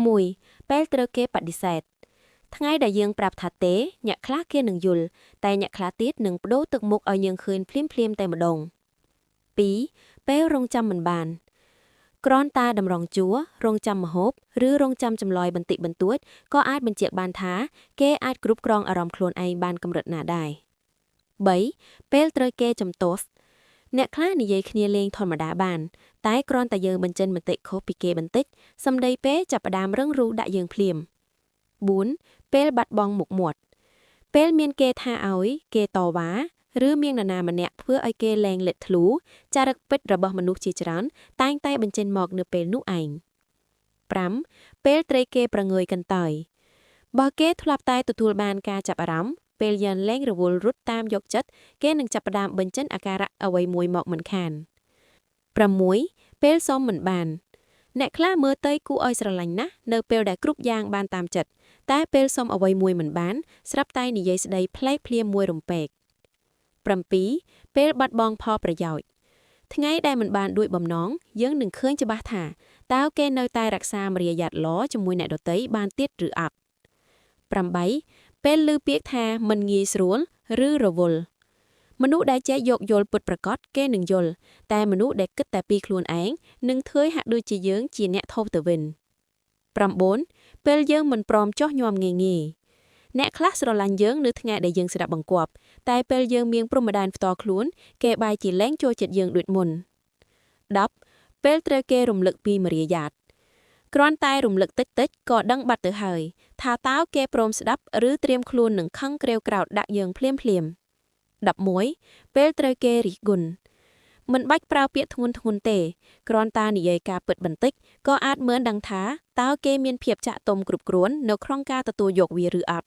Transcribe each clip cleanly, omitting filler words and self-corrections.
មួយពេលត្រូវគេបដិសេធថ្ងៃដែលយើងប្រាប់ថាទេអ្នកខ្លះគេនឹងយល់តែអ្នកខ្លះទៀតនឹងបដូរទឹកមុខឲ្យយើងឃើញភ្លាមតែម្ដង 2. ពេលរងចាំមិនបានគ្រាន់តែតម្រង់ជួររងចាំម្ហូបឬរងចាំចម្លើយបន្តិចបន្តួចក៏អាចបញ្ជាក់បានថាគេអាចគ្រប់គ្រងអារម្មណ៍ខ្លួនឯងបានកម្រិតណាដែរ 3. ពេលត្រូវគេចំទាស់អ្នកខ្លះនិយាយគ្នាលេងធម្មតាបានតែគ្រាន់តែយើងបញ្ចេញមតិខុសពីគេបន្តិចសម្ដីពេលចាប់ផ្ដើមរឹងរូសដាក់យើងភ្លាម 4. ពេលបាត់បង់មុខមាត់ពេលមានគេថាឲ្យគេតវ៉ាឬមាននរណាម្នាក់ធ្វើឲ្យគេលែងលេចធ្លូចារឹកពិតរបស់មនុស្សជាច្រើនតែងតែបញ្ចេញមកនៅពេលនោះឯង 5. ពេលត្រីគេប្រងើយកន្តើយបើគេធ្លាប់តែទទួលបានការចាប់អារម្មណ៍ពេលយើងលែងរវល់រត់តាមយកចិត្តគេនឹងចាប់ផ្ដើមបញ្ចេញអាការៈអ្វីមួយមកមិនខាន 6. ពេលសុំមិនបានអ្នកខ្លះមើលទៅគួរឲ្យស្រឡាញ់ណាស់នៅពេលដែលគ្រប់យ៉ាងបានតាមចិត្តតែពេលសុំអ្វីមួយមិនបានស្រាប់តែនិយាយស្ដីផ្លែកភ្លាមមួយរំពេក 7. ពេលបាត់បង់ផលប្រយោជន៍ថ្ងៃដែលមិនបានដូចបំណងយើងនឹងឃើញច្បាស់ថាតើគេនៅតែរក្សាមารយាទល្អជាមួយអ្នកដទៃបានទៀតឬអត់ 8. ពេលឮពាក្យថាមិនងាយស្រួលឬរវល់មនុស្សដែលចេះយកយល់ពិតប្រាកដគេនឹងយល់តែមនុស្សដែលគិតតែពីខ្លួនឯងនឹងធ្វើហាក់ដូចជាយើងជាអ្នកថោកទៅវិញ 9. ពេលយើងមិនព្រមចោះញោមងាយអ្នកខ្លះស្រឡាញ់យើងនៅថ្ងៃដែលយើងស្ដាប់បង្គាប់តែពេលយើងមានព្រំដែនផ្ទាល់ខ្លួនគេបែរជាលែងចូលចិត្តយើងដូចមុន 10. ពេលត្រូវគេរំលឹកពីមารយាទគ្រាន់តែរំលឹកតិចក៏ដឹងបាត់ទៅហើយថាតើគេព្រមស្ដាប់ឬត្រៀមខ្លួននឹងខឹងក្រេវក្រោធដាក់យើងភ្លាម 11. ពេលត្រូវគេរិះគន់មិនបាច់ប្រើពាក្យធ្ងន់ទេគ្រាន់តែនិយាយការពិតបន្តិចក៏អាចមើលដឹងថាតើគេមានភាពចាក់ទុំគ្រប់គ្រាន់នៅក្នុងការទទួលយកវាឬអត់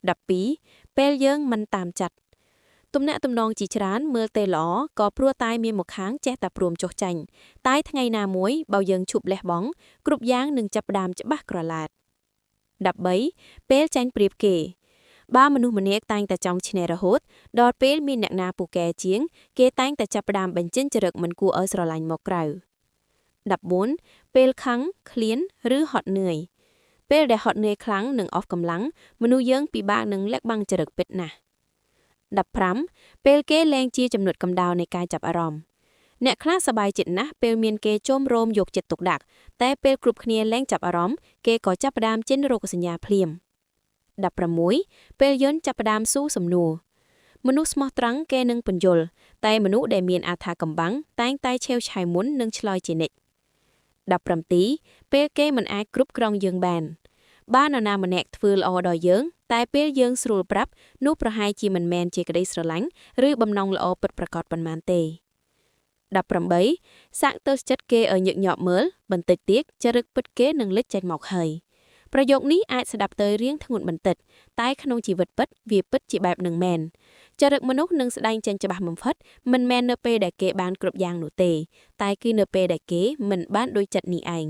12. ពេលយើងមិនតាមចិត្តទំនាក់ទំនងជាច្រើនមើលទៅល្អក៏ព្រោះតែមានមកខាងចេះតែព្រមចុះចាញ់តែថ្ងៃណាមួយបើយើងឈប់លះបង់គ្រប់យ៉ាងនឹងចាប់ផ្ដើមច្បាស់ក្រឡាត 13. ពេលចាញ់ប្រៀបគេបើមនុស្សម្នាក់តែងតែចង់ឈ្នះរហូតដល់ពេលមានអ្នកណាពូកែជាងគេតែងតែចាប់ផ្ដើមបញ្ចេញចរិតមិនគួរឲ្យស្រឡាញ់មកក្រៅ 14. ពេលខឹងឃ្លានឬហត់នឿយពេលដែលហត់នឿយខ្លាំងនិងអស់កម្លាំងមនុស្សយើងពិបាកនឹងលាក់បាំងចរិតពិតណាស់ 15. ពេលគេលែងជាចំណុចកំដៅនៃការចាប់អារម្មណ៍អ្នកខ្លះសប្បាយចិត្តណាស់ពេលមានគេជុំរោមយកចិត្តទុកដាក់តែពេលគ្រប់គ្នាលែងចាប់អារម្មណ៍គេក៏ចាប់ផ្ដើមចេញរោគសញ្ញាភ្លាម 16. ពេលយើងចាប់ផ្ដើមស៊ូសំណួរមនុស្សស្មោះត្រង់គេនឹងពន្យល់តែមនុស្សដែលមានអាថាកំបាំងតែងតែឆេវឆាយមុននឹងឆ្លើយជានិច្ច 17. ពេលគេមិនអាចគ្រប់គ្រងយើងបានបើនរណាម្នាក់ធ្វើល្អដល់យើងតែពេលយើងស្រួលប្រាប់នោះប្រហែលជាមិនមែនជាក្តីស្រឡាញ់ឬបំណងល្អពិតប្រាកដប៉ុន្មានទេ 18. សាក់ទៅចិត្តគេឲ្យញឹកញាប់មើលបន្តិចទៀតចរិតពិតគេនឹងលេចចេញមកហើយប្រយោគនេះអាចស្ដាប់ទៅរៀងធ្ងន់បន្តិចតែក្នុងជីវិតពិតវាពិតជាបែបនឹងមែនចរិតមនុស្សនឹងស្ដែងចេញច្បាស់បំផុតមិនមែននៅពេលដែលគេបានគ្រប់យ៉ាងនោះទេតែគឺនៅពេលដែលគេមិនបានដូចចិត្តនេះឯង